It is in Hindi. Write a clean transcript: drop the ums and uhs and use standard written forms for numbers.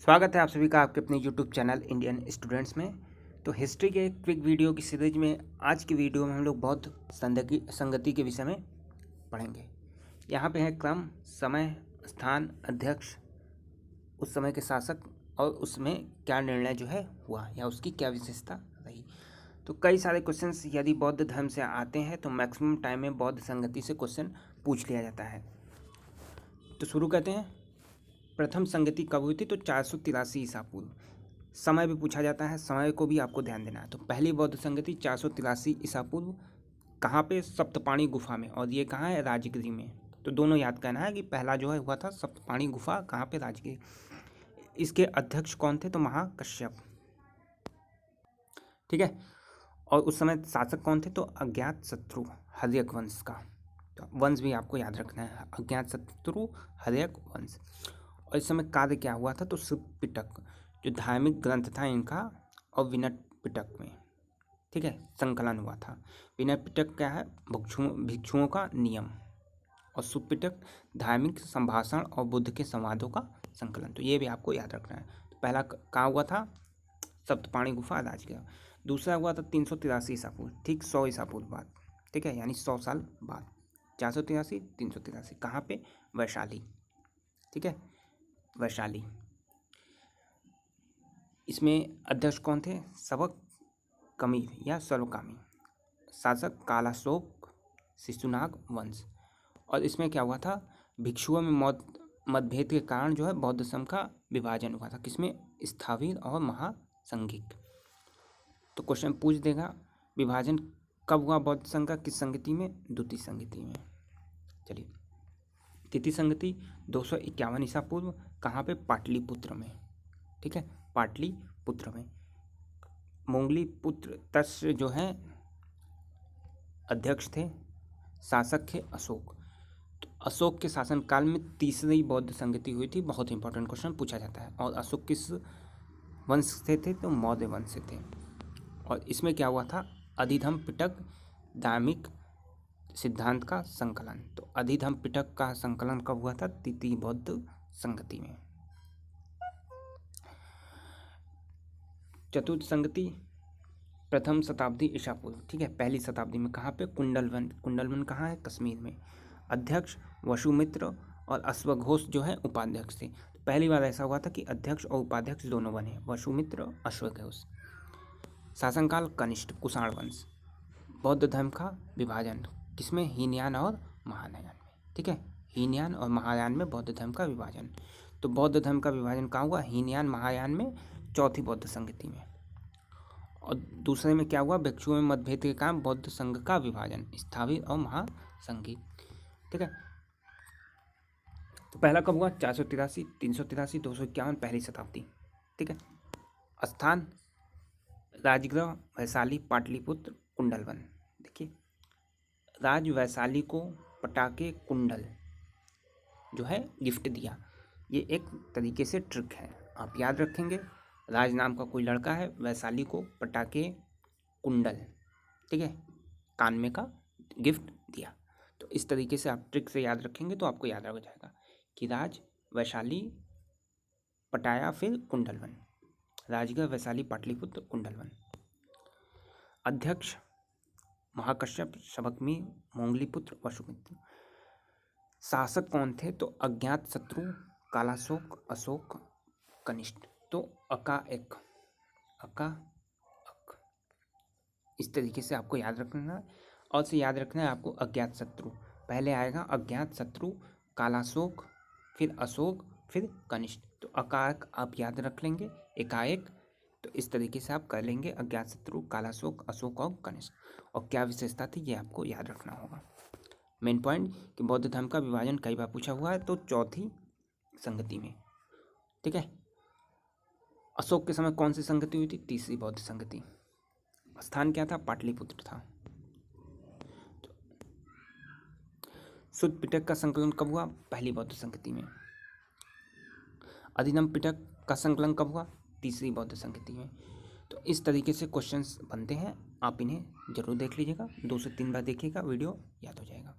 स्वागत है आप सभी का आपके अपने यूट्यूब चैनल इंडियन स्टूडेंट्स में। तो हिस्ट्री के क्विक वीडियो की सीरीज में आज की वीडियो में हम लोग बौद्ध संगति के विषय में पढ़ेंगे। यहाँ पे है क्रम, समय, स्थान, अध्यक्ष, उस समय के शासक और उसमें क्या निर्णय जो है हुआ या उसकी क्या विशेषता रही। तो कई सारे क्वेश्चंस यदि बौद्ध धर्म से आते हैं तो मैक्सिमम टाइम में बौद्ध संगति से क्वेश्चन पूछ लिया जाता है। तो शुरू करते हैं। प्रथम संगति कब हुई थी? तो 483 ईसा पूर्व। समय भी पूछा जाता है, समय को भी आपको ध्यान देना है। तो पहली बौद्ध संगति 483 ईसा पूर्व कहाँ पे? सप्तपाणी गुफा में। और ये कहाँ है? राजगिरी में। तो दोनों याद करना है कि पहला जो है हुआ था सप्तपाणी गुफा, कहाँ पे? राजगिरी। इसके अध्यक्ष कौन थे? तो महाकश्यप। ठीक है। और उस समय शासक कौन थे? तो अज्ञात शत्रु हर्यक वंश का। तो वंश भी आपको याद रखना है, अज्ञात शत्रु हर्यक वंश। और इस समय कार्य क्या हुआ था? तो शिव पिटक जो धार्मिक ग्रंथ था इनका और विनय पिटक में, ठीक है, संकलन हुआ था। विनय पिटक क्या है? भिक्षुओं का नियम, और शिव पिटक धार्मिक संभाषण और बुद्ध के संवादों का संकलन। तो ये भी आपको याद रखना है। तो पहला कहाँ हुआ था? सप्तपाणी गुफा, राजगिरा। दूसरा हुआ था 383 ईसा पूर्व, ठीक 100 ईसा पूर्व बाद, ठीक है, यानी 100 साल बाद। 483 383 कहाँ पे? वैशाली, ठीक है, वैशाली। इसमें अध्यक्ष कौन थे? सबक कमीर या सर्वकामी। शासक कालाशोक शिशुनाग वंश। और इसमें क्या हुआ था? भिक्षुओं में मतभेद के कारण जो है बौद्ध धर्म का विभाजन हुआ था। किसमें? स्थाविर और महासंघिक। तो क्वेश्चन पूछ देगा विभाजन कब हुआ बौद्ध संघ का, किस संगति में? द्वितीय संगति में। चलिए, तृतीय संगति 251 ईसा पूर्व, कहाँ पे? पाटलिपुत्र में, ठीक है, पाटलिपुत्र में। मोंगली पुत्र तस्य जो है अध्यक्ष थे, शासक थे अशोक। तो अशोक के शासनकाल में तीसरी बौद्ध संगति हुई थी। बहुत इंपॉर्टेंट क्वेश्चन पूछा जाता है। और अशोक किस वंश से थे? तो मौर्य वंश से थे। और इसमें क्या हुआ था? अधिधम पिटक धार्मिक सिद्धांत का संकलन। तो अधिधम पिटक का संकलन कब हुआ था? तृतीय बौद्ध संगति में। चतुर्थ संगति प्रथम शताब्दी ईसा पूर्व, ठीक है, पहली शताब्दी में। कहाँ पे? कुंडलवन। कुंडलवन कहाँ है? कश्मीर में। अध्यक्ष वसुमित्र और अश्वघोष जो है उपाध्यक्ष थे। तो पहली बार ऐसा हुआ था कि अध्यक्ष और उपाध्यक्ष दोनों बने, वसुमित्र और अश्वघोष। शासनकाल कनिष्ठ कुषाण वंश। बौद्ध धर्म का विभाजन किसमें? हीनयान और महायान में, ठीक है, हीनयान और महायान में बौद्ध धर्म का विभाजन। तो बौद्ध धर्म का विभाजन कहाँ हुआ? हीनयान महायान में, चौथी बौद्ध संगति में। और दूसरे में क्या हुआ? भिक्षुओं में मतभेद के कारण बौद्ध संघ का विभाजन, स्थाविर और महासंघी, ठीक है। तो पहला कब हुआ? 483 383 251, पहली शताब्दी, ठीक है। स्थान राजगृह, वैशाली, पाटलिपुत्र, कुंडलवन। देखिए, राज वैशाली को पटाके कुंडल जो है गिफ्ट दिया। ये एक तरीके से ट्रिक है, आप याद रखेंगे। राज नाम का कोई लड़का है, वैशाली को पटाके कुंडल, ठीक है, कान में का गिफ्ट दिया। तो इस तरीके से आप ट्रिक से याद रखेंगे तो आपको याद आ जाएगा कि राज वैशाली पटाया फिर कुंडलवन, राजगृह वैशाली पाटलिपुत्र कुंडलवन। अध्यक्ष महाकश्यप, सबकमी, मोंगलीपुत्र, वसुमित्र। शासक कौन थे? तो अज्ञात शत्रु कालाशोक, अशोक, कनिष्ठ। तो अका एक इस तरीके से आपको याद रखना है। और से याद रखना है आपको अज्ञात शत्रु, पहले आएगा अज्ञात शत्रु, कालाशोक, फिर अशोक, फिर कनिष्ठ। तो अकाक आप याद रख लेंगे, एकाएक। तो इस तरीके से आप कर लेंगे अज्ञात शत्रु, कालाशोक, अशोक और कनिष्ठ। और क्या विशेषता थी ये आपको याद रखना होगा। मेन पॉइंट कि बौद्ध धर्म का विभाजन कई बार पूछा हुआ है, तो चौथी संगति में, ठीक है। अशोक के समय कौन सी संगति हुई थी? तीसरी बौद्ध संगति। स्थान क्या था? पाटलिपुत्र था। शुद्ध पिटक का संकलन कब हुआ? पहली बौद्ध संगति में। अधिनम पिटक का संकलन कब हुआ? तीसरी बौद्ध संगति में। तो इस तरीके से क्वेश्चंस बनते हैं, आप इन्हें जरूर देख लीजिएगा, 2 से 3 बार देखिएगा, वीडियो याद हो जाएगा।